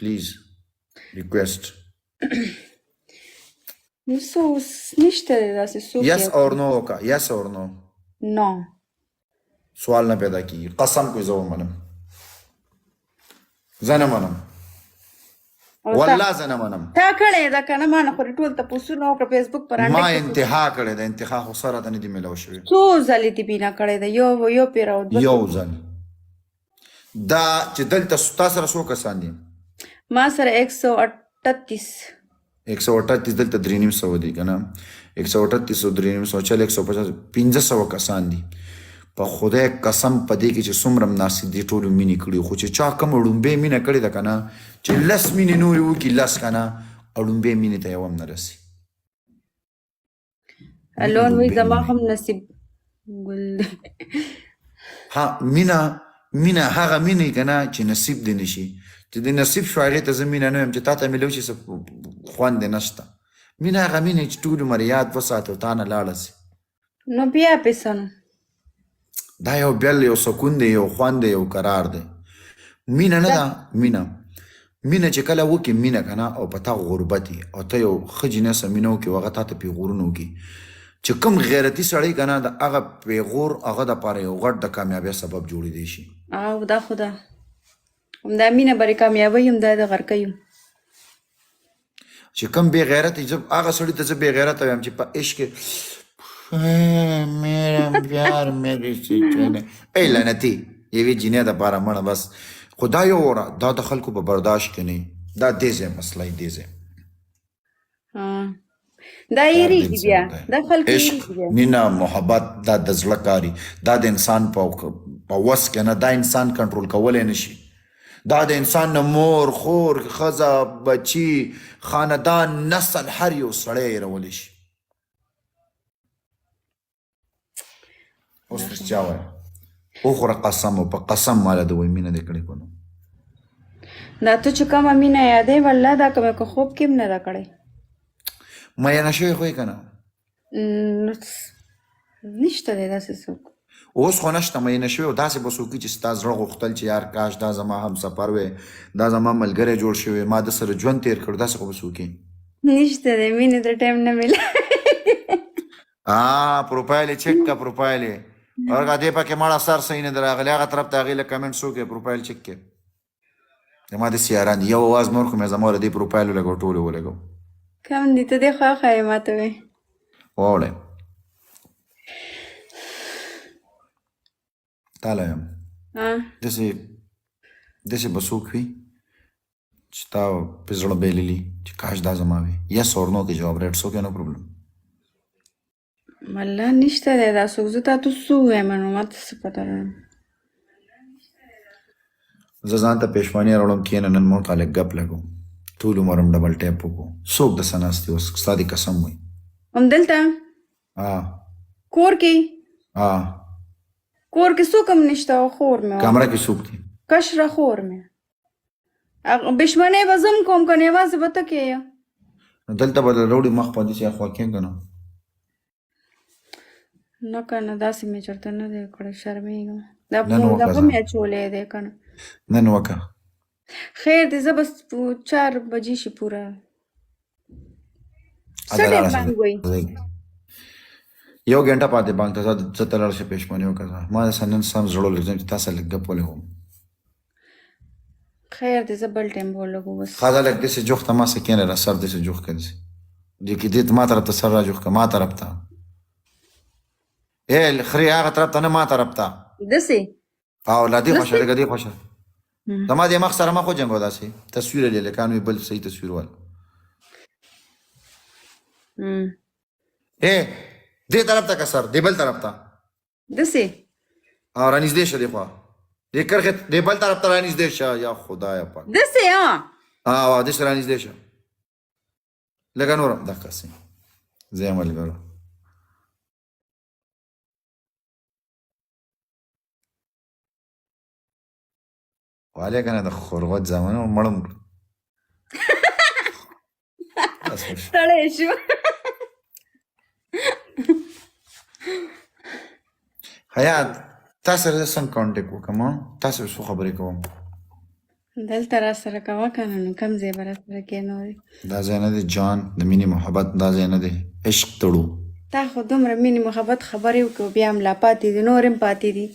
پلیز ریکویسټ نو نشته دی داسې څوک یس اور نو وکړه یس اور نو نو سوال نه پیدا کیږي قسم کوي زه ومنم زه نه منم والله زه نه منم تا کړی ده که نه ما نه خو ټول تپوسونه وکړه فیسبوک پر ما انتها کړې ده انتها خو سره ته نه دي میلاو شوې څو ځلې دې بینا کړی ده یو پیر او دوه یو ځل دا چې دلته تا سره څو کسان دي ما سره 138 138 دلته 350 دي که نه 138 او 350 چل 150 1500 کسان دي په خدای قسم په دې کې چې څومره مناسب دي ټولو مینې کړي خو چې چا کوم ړومبې مینه کړې ده که نه چې 10 مینې نورې وکړي 10 که نه ړومبې مینې ته یو هم نه رسي الون وی زما هم نصیب ګل ها مینه هغه مینې که نه چې نصیب دې نشي چې د نصیب شو هغې ته زه مینه نه یم چې تا ته مې لو چې څه خوند دې نشته مینه هغه مینې چې ټول عمر یاد وساتې او تا نه لاړه سي نو بیا پسه نو دا یو بل یو سکون دی یو خوند دی یو قرار دی مینه نه ده مینه چې کله وکړي مینه که نه او په تا غربت او ته یو ښه جنسه مینه وکړي او هغه تا ته پیغورونه وکړي چې کوم غیرتي سړی که نه د هغه پیغور هغه دپاره یو غټ د کامیابۍ سبب جوړېدی شي او دا خو ده همدا مینه برې کامیابۍ هم دا د غرقۍ چې کوم بې غیرت هغه سړي ته زه بې غیرته وایم چې په عشق کې میرا پیار میری سیچنه ای لعنتي یوې جینۍ دپاره مړه بس خو دا یو وره دا د خلکو په برداشت کې نه دا دې ځای مسله یې دې ځای دا یېرېږي بیا دا خلک عشق مینه محبت دا د زړه کاري دا د انسان په وس کې نه دا انسان کنټرول کولی نه شي دا د انسان نه مور خور ښځه بچي خاندان نسل هر یو سړی هېرولی شي اوس رښتیا وایه وخوره قسم او په قسم ماله د وایي مینه دې کړې که نو دا ته چې کومه مینه یادوې والله دا کومه که خوب کې هم نه ده کړی میینه شوې خو یې که نه نشته دی داسې څوک اوس خو نشته میینه شوې او داسې به څوک وي چې ستا زړه غوښتل چې یار کاش دا زما همسفر وی دا زما ملګری جوړ شوی ما د سره ژوند تېر کړو داسې خو به څوک نشته دی مینې ته ټایم نه میله پروفایل یې چک که پروفایل یې ورګه دې پکې مړه سر صحیح نه دی راغلی هغه طرف ته هغې له کمنټس وکړې پروفایل چک کې زما د سیاران دي یو اواز مې ورکړو مې زما له دې پروفایل ولګو ټولې ولګو کم دي ته دې خوښه یې ما ته وایې واوړی تاله یم داسې به څوک وي چې تا په زړه بایللي چې کاش دا زما وي یس اور نو کې جواب راټ څوک نو پروبلم والله نشته دی دا څوک زه تا ته څه ووایم نو ما ته څه پته لرم زه ځان ته پېشماني راوړم کښېنه نن مو ته لږ ګپ لګوم ټول عمر هم ډبل ټیپ وکړو څوک دسه ناست دي اوس ستا دې قسم وایي همدلته کور کې کور کې څوک هم نشته او خور مې کمره کې څوک دي کشره خور مې بشمنۍ به زه هم کوم که نه یوازې به ته کېږه نو دلته به د روډي مخ باندې چې اخوا کېږه نه نه که نه داسې مې چېرته نه دی کړی شرمېږم دا به مې اچولی دی که نه نن وکړه خیر دی زه بس 4 بجې شي پوره څه ډېر بانګ وایي یو ګنټه پاتې بانک ته زه ته لاړ شم پېشماني وکړه ما داسې نن سم زړه لږ چې تا سره لږ ګپ ولګوم خیر دی زه بل ټایم به ولګو بس ښه دا لږ داسې جوخ ته ما سه کښېنه را سر داسې جوخ که داسې دې کې دې ما طرف ته سر را جوخ که ما طرف ته خرې هغه طرف ته نه ما طرف ته داسې او لا دې خوښه لږه دې خوښه زما دې مخ سره مخ وجنګو داسې تصویر یې لکان وي بل صحیح تصویر ول دې طرف ته که سر دې بل طرف ته داسې او رانږدې شه دې خوا دې کرښې دې بل طرف ته رانږدې شه یا خدایه پاک داسې دې سره رانږدې شه لږه نور هم دقسې زه یې ملګرو والی که نه د خورغت زمانه مړم کړو ستړی شو حیات تا سره زه څنګه کانټیکټ وکړم تا سره څو خبرې کوم دلته را سره کوه کنه نو کم ځای به را سره کېنوې. دا ځای نه دی جان د مینې محبت دا ځای نه دی عشق تړو. تا خو دومره مینې محبت خبرې وکړو بیا هم لا پاتې دي نور هم پاتې دي.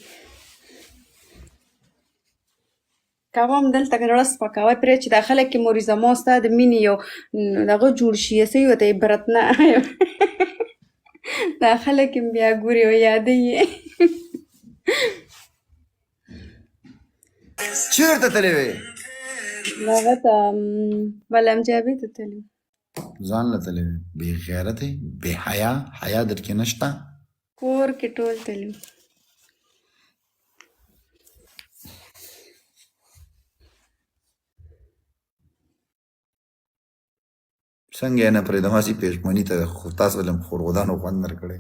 کوه هم دلته زړه سپکوئ پرې چې دا خلک یې موري زما ستا د مینې یو دغه جوړ شي څه یې ورته عبرت نه دا خلک هم بیا ګوري او یادوي یې. چېرته تللی وې؟ هغه ته بلم جابې ته تللي. ځان له تللی وې بې غیرتې بې حیا حیا در کې نشته. کور کې ټول تللي. څنګه یې نه پرېږدم هسې پېشمني ته خو تاسو له خورغودانو خوند درکړی.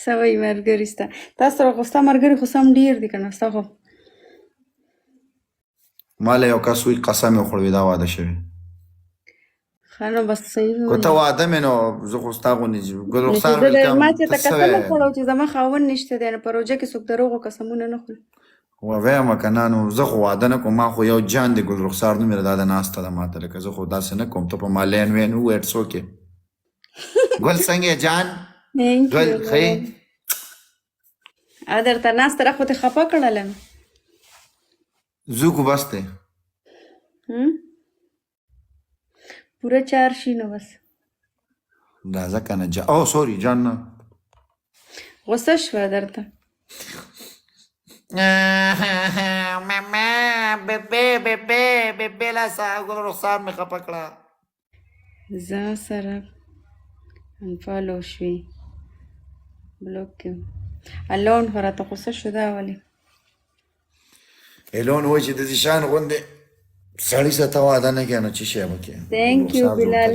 څه وایي ملګري ستا تاسو سره خو ستا ملګري خو سم ډېر دي که نه ستا خو ما له یو کس وایي قسم یې وخوړ دا واده شوی. ښه نو بس صحیح که ته واده مې نو زه خو ستا غوندې ګل رخسار ما چې ته قسم وخوړو چې زما خاوند نشته دی نو په روژه کې څوک دروغو قسمونه نه خوري. ویم که نه نو زه خو واده نه کوم ما خو یو جان دی ګل رخسار نوم یې دا د ناسته ده ماته لکه زه خو داسې نه کوم ته په ما لین وین ووایې اټس اوکې. ګل څنګه یې جان ګل ښه یې؟ درته ناسته را خو دې خفه کړله نو ځو کو بس دی پوره 4 شي نو بس راځه که نه او سوري جان نه غصه شوه درته ماما بېبې لاسه ګل رخسار مې خفه کړه. زه سره انفالو شوې بلوک کې الون خو راته غصه شو دا ولې الون وایي چې د دې شان غوندې سړي سره ته واده نه کوې نو څه شی به کوې. تھینک یو بلال.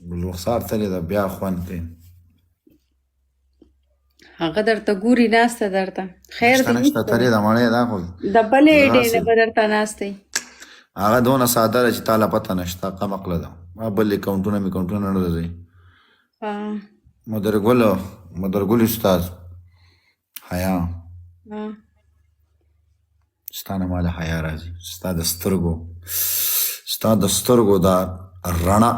ګل رخسار تلې ده بیا خوند کوي. هغه درته ګوري ناسته درته خیر شته نشته تلې ده مړی دا خو د بلې ډې نه به درته ناستی هغه دونه ساده ده چې تا له پته نشته قمقله ده بل اکاونټونه مې اکاونټونه نه راځي. مدرګل استاد حیا ستا نه ماله حیا راځي ستا د سترګو دا رڼا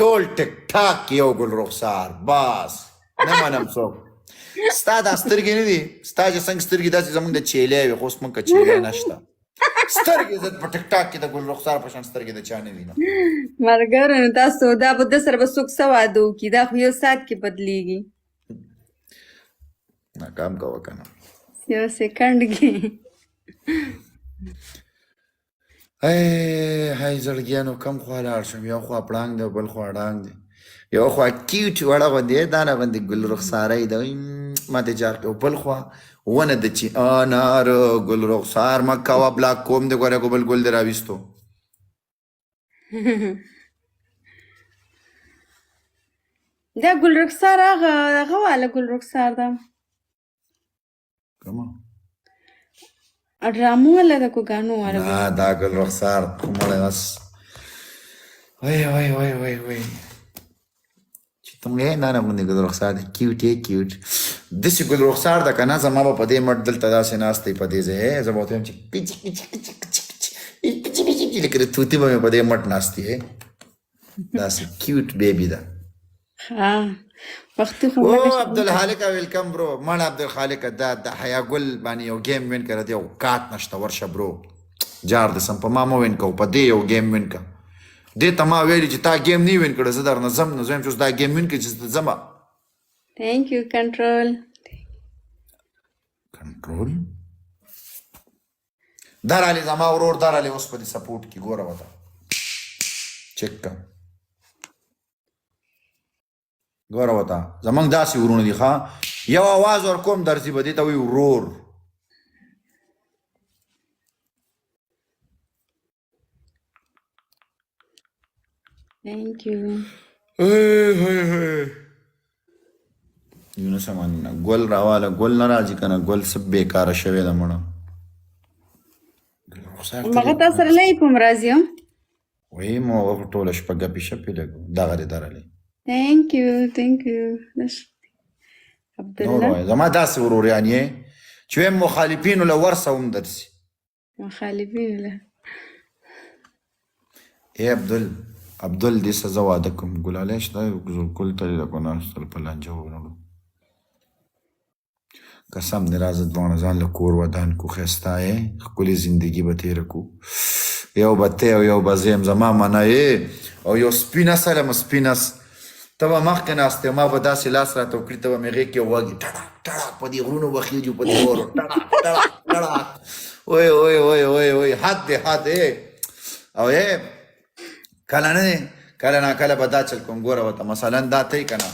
ټول ټیک ټاک یو ګل رخسار بس نه منم څوک ستا دا سترګې نه دي ستا چې څنګه سترګې داسې زموږ د چیلې وي خو اوس موږ که چیلې نشته سترګې زه په ټیک ټاک کې د ګل رخسار په شان سترګې د چا نه وینم. ملګرو نو تاسو دا به ده سره به څوک څه واده وکړي دا خو یو ساعت کې بدلیږي ناکام کوه که نه یو سیکنډ کې. هی زړګیانو کم خوا لاړ شم یو خوا پړانګ دی بل خوا ډانګ دی یو خوا کیوټ وړه غوندې دانه غوندې ګل رخساری ده ماته جار کې بل خوا ونه د چې انار ګل رخسار مه کوه بلاک کوم دی ګوره کو بل ګل دی راویستو دا ګل رخسار هغه واله ګل رخسار ده کومه ډرامو والا ده کو ګانو والا نه دا ګل رخسار خو مړی بس وای چې ته مې نه غوندې ګل رخسار دی کیوټ یې کیوټ داسې ګل رخسار ده که نه زما به په دې مټ دلته داسې ناست دی په دې ځای زه به ورته وایم چې لکه د طوطي به مې په دې مټ ناست دی داسې کیوټ بیبي ده. وختي خو او عبدالخالق ویلکم برو مړ عبدالخالق دا د حیا ګل باندې یو گیم وین کړه دی یو کات نشته ورشه برو جار د سم په ما مو وین کو په دې یو گیم وین کا دې ته ما ویلي چې تا گیم نه وین کړه زه درنه ځم نو زه یم چې دا گیم وین کړي چې ځم. تھینک یو کنټرول درالې زما ورور درالې اوس په دې سپورټ کې ګوره وته چک کا ګوره وته زمونږ داسې ورونه دي ښه یو اواز ورکوم درځي به دې ته وایي ورور. تھینک یو یونس امانونه ګل راواله ګل نه راځي که نه ګل څه بېکاره شوې ده مړه مغه تا سره لای کوم راځي وایي مو هغه ټوله شپه ګپې شپې لګو دغه دې درالې. تھینک یو نور عبدالله وایه زما داسې وروريان یې چې وایم مخالفینو له ورسه هم درسي. مخالفین له ای عبدل دې څه زه واده کوم ګلالی شته ګل ته د ګناستل په لانجه ونړو قسم دې راځه دواړه ځان له کور ودان کو ښایسته یې ښکلې زندګي به تېره کو یو به ته او یو به زه یم زما منه یې او یو سپینس علم سپینس ته به مخکې ناست ما به داسې لاس راته وکړي ته به مې غېږ کې وغږي ټړاک ټړاک په دې غرونو به خېږي په دې غرو ټړاک ټړاک ټړاک وای وای وای وای وای حد دې حد او کله نه کله ناکله به دا چل کوم ګوره ورته مثلا دا تی که نه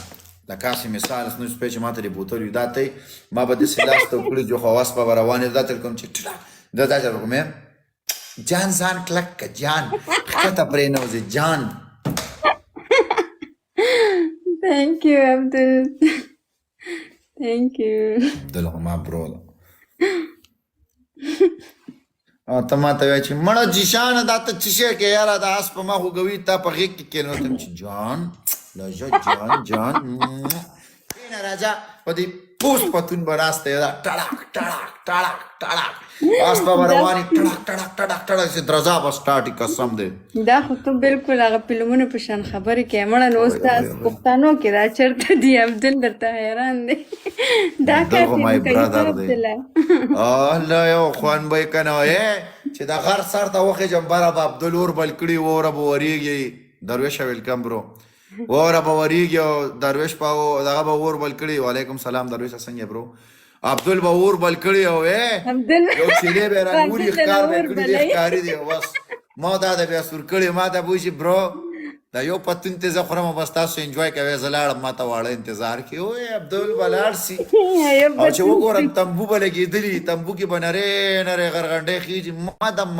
د کاسې مثال نو شپې چې ماته دې بوتل وي دا تی ما به داسې لاس ته وکړي جو خواص به به روان دا چل کوم چې ټړاک دا چل کوم جان ځان کلک که جان ښکته پرېنوځې جان. Thank you, Abdul. Thank you. عبدل خو ما برو ده او ته ماته وایې چې مړه جیشانه دا ته څه شی کې یاره دا اس په ما خو ګوي تا په غېږ کې کښېنو ته چې جان لژه جان کښېنه راځه په دې پوس پتون به ناسته یې دا ټړاک ټړاک ټړاک ټړاک اس به به روانې ټړاک ټړاک ټړاک ټړاک چې درزا به سټارټ قسم دی. دا خو ته بالکل هغه فلمونو په شان خبرې کوې مړه نو اوس دا پښتنو کې دا چېرته دی عبدل درته حیران دی دا کار خو مای برادر دی الله یو خوان به یې که نه وایې چې د غر سر ته وخېږم بره به عبدل اور بل کړي وره به ورېږي درویشه ویلکم برو وره به ورېږي او درویش په دغه به اور بل کړي وعلیکم سلام درویشه څنګه برو عبدل به اور بل کړي او یو چیلې به یې رانګوري ښکار به یې کړي دی ښکاري دی بس ما دا د بیا سور کړي ما ته پوه شي برو دا یو پتون ته زه خورم بس تاسو انجوای کوئ زه لاړم ما ته واړه انتظار کې وای عبدل به لاړ سي او چې وګورم تمبو به لګېدلي تمبو کې به نرۍ نرۍ غرغنډۍ خېږي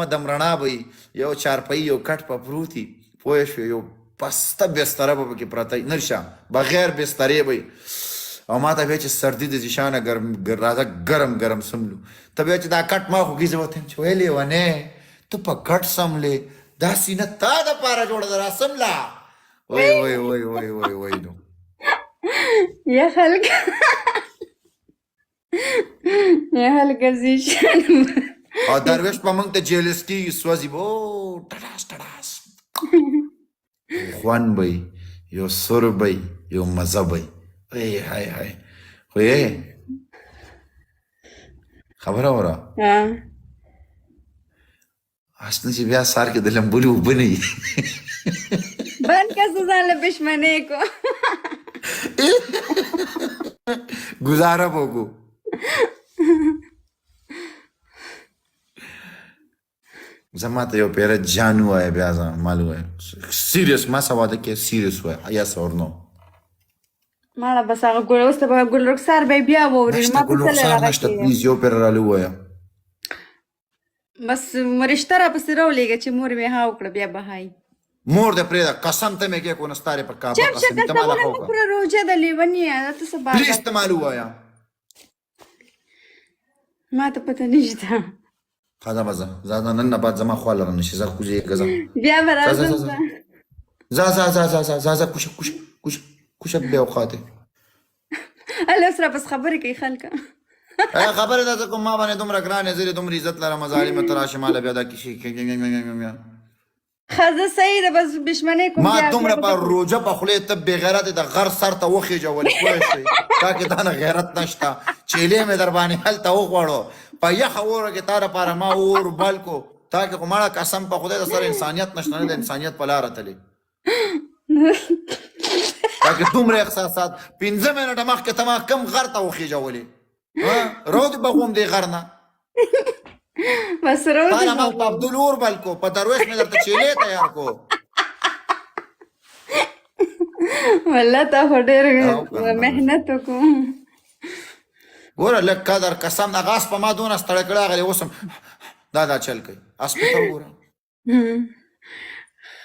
مدم رڼا به وي یو چارپایي یو کټ په پروت وي پوه شوې یو پسته بستره به پکې پرته وي نرشه بغیر بسترې به وي او ما ته بیا چې سردي د زیشانه راځه ګرم سملو ته بیا چې دا کټ ما خوږي زه ورته یم چې ویلې ونې ته په کټ سملې دا سینه تا دپاره جوړه ده راسمله وای وای وای وای وای وای نو یا خلک زیشان او درویش په موږ ته جیلس کېږي سوځي به ټډاس ټډاس خوند به یو سر به یو مزه به ای های های خو یې خبره وره اصلا چې بیا سار کې د لمبولې اوبه نه وي بند که زه ځان له بشمنۍ کو گزاره به وکړو زما ته یو پیره جان ووایه بیا زه مال ووایه سیریس ما څه واده کې سیریس ووایه یس اور نو ماړه بس هغه ګل اوس ته به ګل رخسار به بیا واوري نشته ګل رخسار نشته پلیز یو پیره راله ووایه بس رشته راپسې راولېږه چې مور مې ها وکړه بیا بهایي مور دې پرېږده قسم ته مې کې کو نه ستارې په کعبه چپ قسم ته ما قسمونه لا مه خوره روژه ده لیونیه دا ته څه بار پلیز ته مال ووایه ما ته پته نشته ښه ځه به ځه نن نه بعد زما خوا لره نشي ځه کوزېږه ځه بیا به راځم ځه کوشه بیا وخواته هله اوس راپس خبرې کوي خلکه خبرې داسې کوم ما باندې دومره ګرانې زه دې دومره عزت لرم ظالمه ته راشې ماله بیا دا کیسې ښه صحیح ده بس بشمنۍ کوم ما دومره په روژه په خولې ته بېغیرت د غر سر ته وخېجولې پوه شوې تا کې تا نه غیرت نشته چیلې مې در باندې هلته وغواړو په یخه اوره کې تا دپاره ما اور بل کو تا کې خو مړه قسم په خدای د سره انسانیت نشته نه د انسانیت په لاره تلې تا کې دومره احساسات 15 منټه مخکې ته ما کم غر ته وخېجولې رو دې بغوم دې غر نه بس رو تا نه ما په عبدل اور بل کو په درویش مې درته چیلې تیار کو والله تا خو ډېر محنت وکړو ګوره لږ قدر قسم د غاس په ما دونه ستړی کړی هغه اوس هم دا چل کوي اس په ته وګوره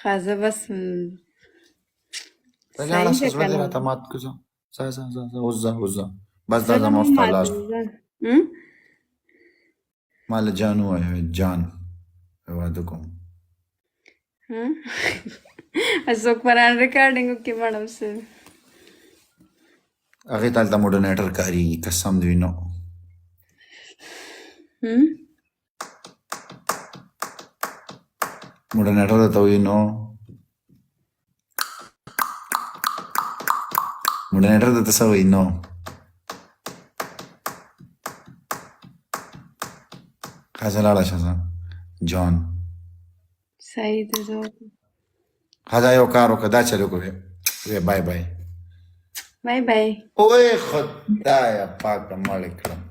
ښه زه بس ته لاړه شه زړه دې راته مات کړو ځه اوس ځه بس دا زما اوس ته لاړ ما له جان ووایه جان واده کوم څوک پران ریکارډینګ وکړي مړم سه هغې ته هلته موډرنیټر کارېږي قسم دوی نو موډرنیټر درته وایي نو موډرنیټر درته څه وایي نو ښځه لاړه شه ځه جان صحیح ده زه دا یو کار وکړه دا چل وکړه وی بای بای بای بای اوه خدایه پاکه مړ کړم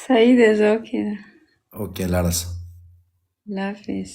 صحیح ده زه اوکې ده اوکې لاړه شه الله حافظ